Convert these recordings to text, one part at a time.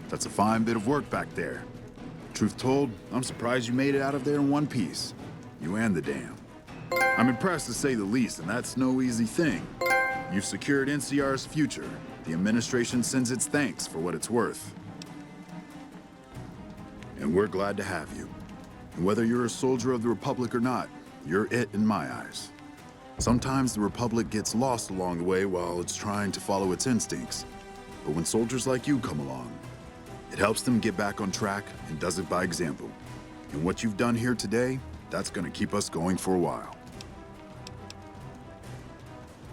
That's a fine bit of work back there. Truth told, I'm surprised you made it out of there in one piece. You and the dam. I'm impressed to say the least, and that's no easy thing. You've secured NCR's future. The administration sends its thanks for what it's worth. And we're glad to have you. And whether you're a soldier of the Republic or not, you're it in my eyes. Sometimes the Republic gets lost along the way while it's trying to follow its instincts. But when soldiers like you come along, it helps them get back on track and does it by example. And what you've done here today, that's gonna keep us going for a while.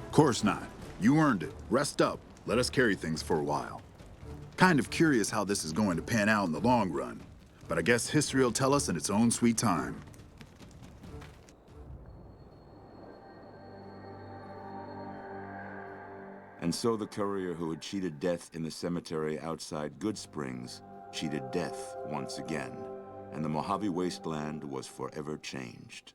Of course not. You earned it. Rest up. Let us carry things for a while. Kind of curious how this is going to pan out in the long run, but I guess history will tell us in its own sweet time. And so the courier who had cheated death in the cemetery outside Good Springs cheated death once again, and the Mojave Wasteland was forever changed.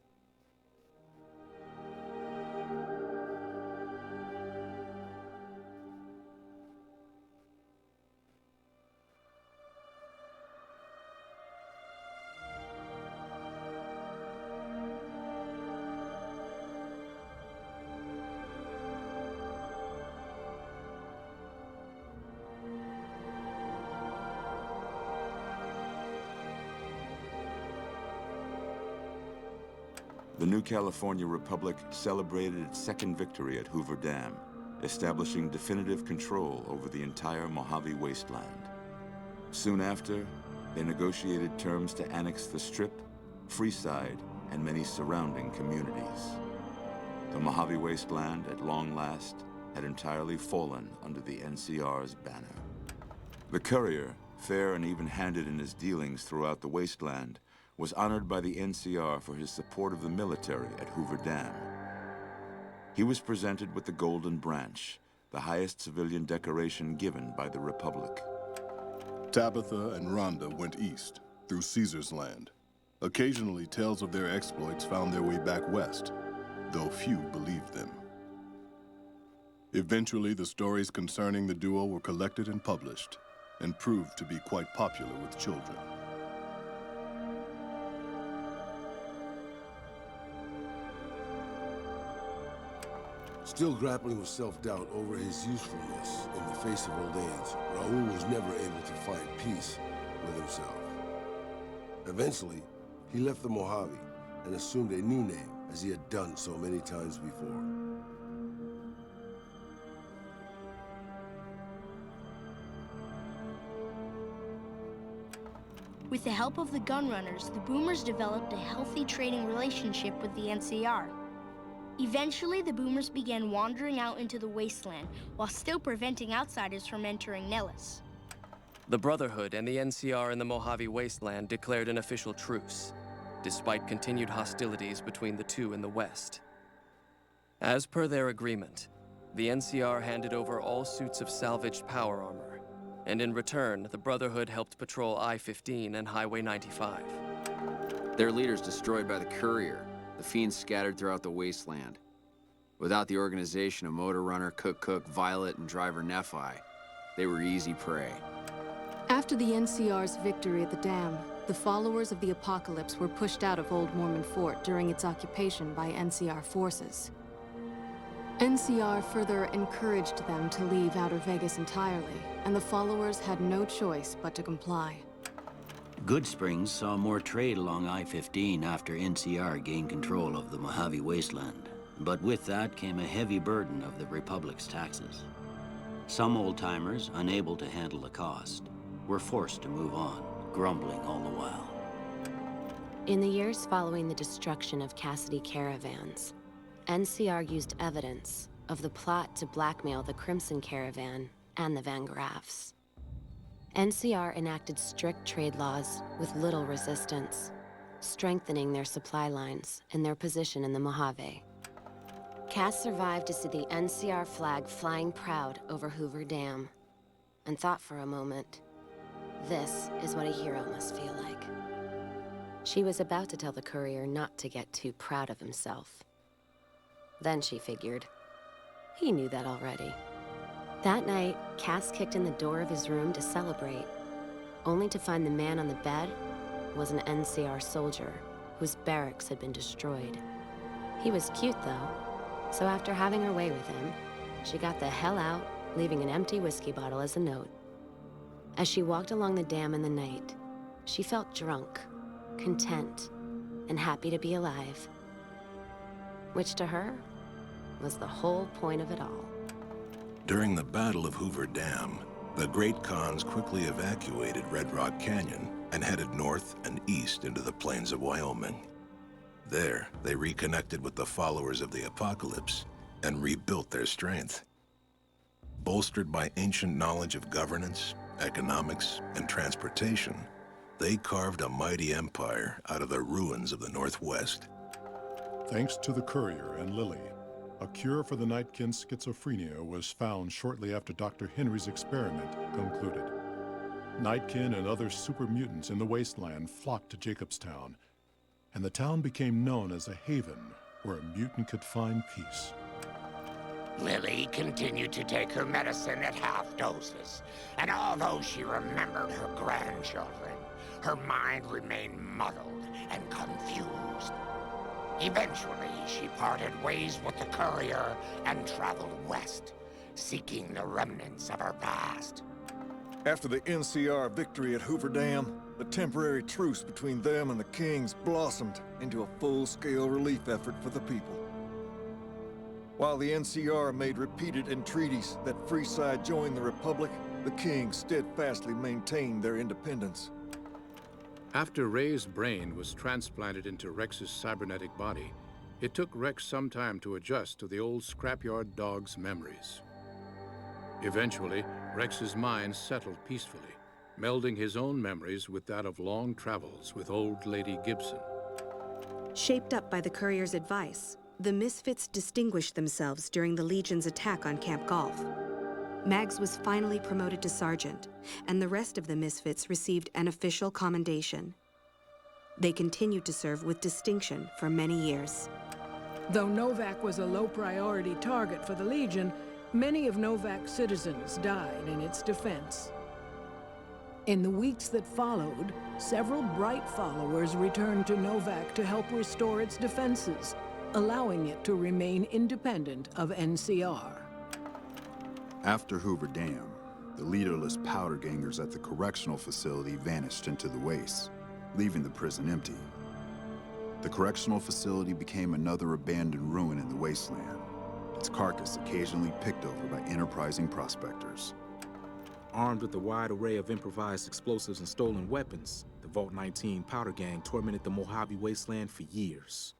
The new California Republic celebrated its second victory at Hoover Dam, establishing definitive control over the entire Mojave Wasteland. Soon after, they negotiated terms to annex the Strip, Freeside, and many surrounding communities. The Mojave Wasteland, at long last, had entirely fallen under the NCR's banner. The courier, fair and even-handed in his dealings throughout the wasteland, was honored by the NCR for his support of the military at Hoover Dam. He was presented with the Golden Branch, the highest civilian decoration given by the Republic. Tabitha and Rhonda went east, through Caesar's land. Occasionally, tales of their exploits found their way back west, though few believed them. Eventually, the stories concerning the duo were collected and published, and proved to be quite popular with children. Still grappling with self-doubt over his usefulness in the face of old age, Raul was never able to find peace with himself. Eventually, he left the Mojave and assumed a new name, as he had done so many times before. With the help of the gunrunners, the Boomers developed a healthy trading relationship with the NCR. Eventually, the Boomers began wandering out into the wasteland while still preventing outsiders from entering Nellis. The Brotherhood and the NCR in the Mojave Wasteland declared an official truce, despite continued hostilities between the two in the west. As per their agreement, the NCR handed over all suits of salvaged power armor, and in return, the Brotherhood helped patrol I-15 and Highway 95. Their leaders destroyed by the courier. The fiends scattered throughout the wasteland. Without the organization of Motor Runner, Cook, Violet, and driver Nephi, they were easy prey. After the NCR's victory at the dam, the followers of the Apocalypse were pushed out of Old Mormon Fort during its occupation by NCR forces. NCR further encouraged them to leave Outer Vegas entirely, and the followers had no choice but to comply. Good Springs saw more trade along I-15 after NCR gained control of the Mojave Wasteland. But with that came a heavy burden of the Republic's taxes. Some old-timers, unable to handle the cost, were forced to move on, grumbling all the while. In the years following the destruction of Cassidy caravans, NCR used evidence of the plot to blackmail the Crimson Caravan and the Van Graffs. NCR enacted strict trade laws with little resistance, strengthening their supply lines and their position in the Mojave. Cass survived to see the NCR flag flying proud over Hoover Dam, and thought for a moment, this is what a hero must feel like. She was about to tell the courier not to get too proud of himself. Then she figured, he knew that already. That night, Cass kicked in the door of his room to celebrate, only to find the man on the bed was an NCR soldier whose barracks had been destroyed. He was cute, though, so after having her way with him, she got the hell out, leaving an empty whiskey bottle as a note. As she walked along the dam in the night, she felt drunk, content, and happy to be alive. Which to her was the whole point of it all. During the Battle of Hoover Dam, the Great Khans quickly evacuated Red Rock Canyon and headed north and east into the plains of Wyoming. There, they reconnected with the followers of the Apocalypse and rebuilt their strength. Bolstered by ancient knowledge of governance, economics, and transportation, they carved a mighty empire out of the ruins of the Northwest. Thanks to the Courier and Lily, a cure for the Nightkin's schizophrenia was found shortly after Dr. Henry's experiment concluded. Nightkin and other super mutants in the wasteland flocked to Jacobstown, and the town became known as a haven where a mutant could find peace. Lily continued to take her medicine at half doses, and although she remembered her grandchildren, her mind remained muddled and confused. Eventually, she parted ways with the Courier and traveled west, seeking the remnants of her past. After the NCR victory at Hoover Dam, the temporary truce between them and the Kings blossomed into a full-scale relief effort for the people. While the NCR made repeated entreaties that Freeside join the Republic, the Kings steadfastly maintained their independence. After Ray's brain was transplanted into Rex's cybernetic body, it took Rex some time to adjust to the old scrapyard dog's memories. Eventually, Rex's mind settled peacefully, melding his own memories with that of long travels with old Lady Gibson. Shaped up by the Courier's advice, the Misfits distinguished themselves during the Legion's attack on Camp Golf. Mags was finally promoted to sergeant, and the rest of the Misfits received an official commendation. They continued to serve with distinction for many years. Though Novak was a low-priority target for the Legion, many of Novak's citizens died in its defense. In the weeks that followed, several bright followers returned to Novak to help restore its defenses, allowing it to remain independent of NCR. After Hoover Dam, the leaderless powder gangers at the correctional facility vanished into the wastes, leaving the prison empty. The correctional facility became another abandoned ruin in the wasteland, its carcass occasionally picked over by enterprising prospectors. Armed with a wide array of improvised explosives and stolen weapons, the Vault 19 powder gang tormented the Mojave Wasteland for years.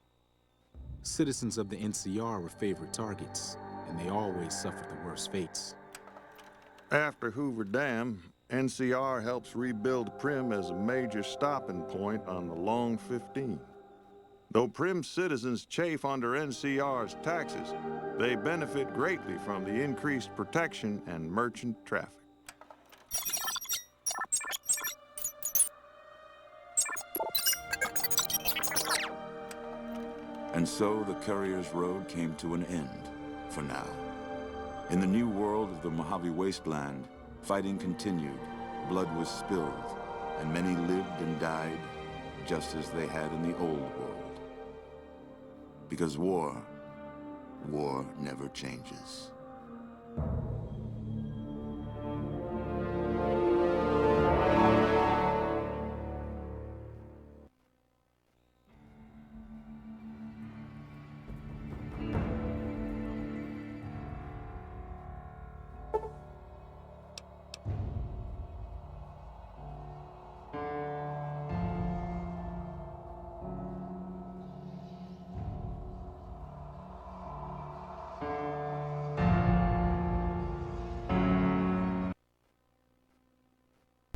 Citizens of the NCR were favorite targets, and they always suffered the worst fates. After Hoover Dam, NCR helps rebuild Prim as a major stopping point on the Long 15. Though Prim's citizens chafe under NCR's taxes, they benefit greatly from the increased protection and merchant traffic. And so the Courier's road came to an end, for now. In the new world of the Mojave Wasteland, fighting continued, blood was spilled, and many lived and died just as they had in the old world. Because war never changes.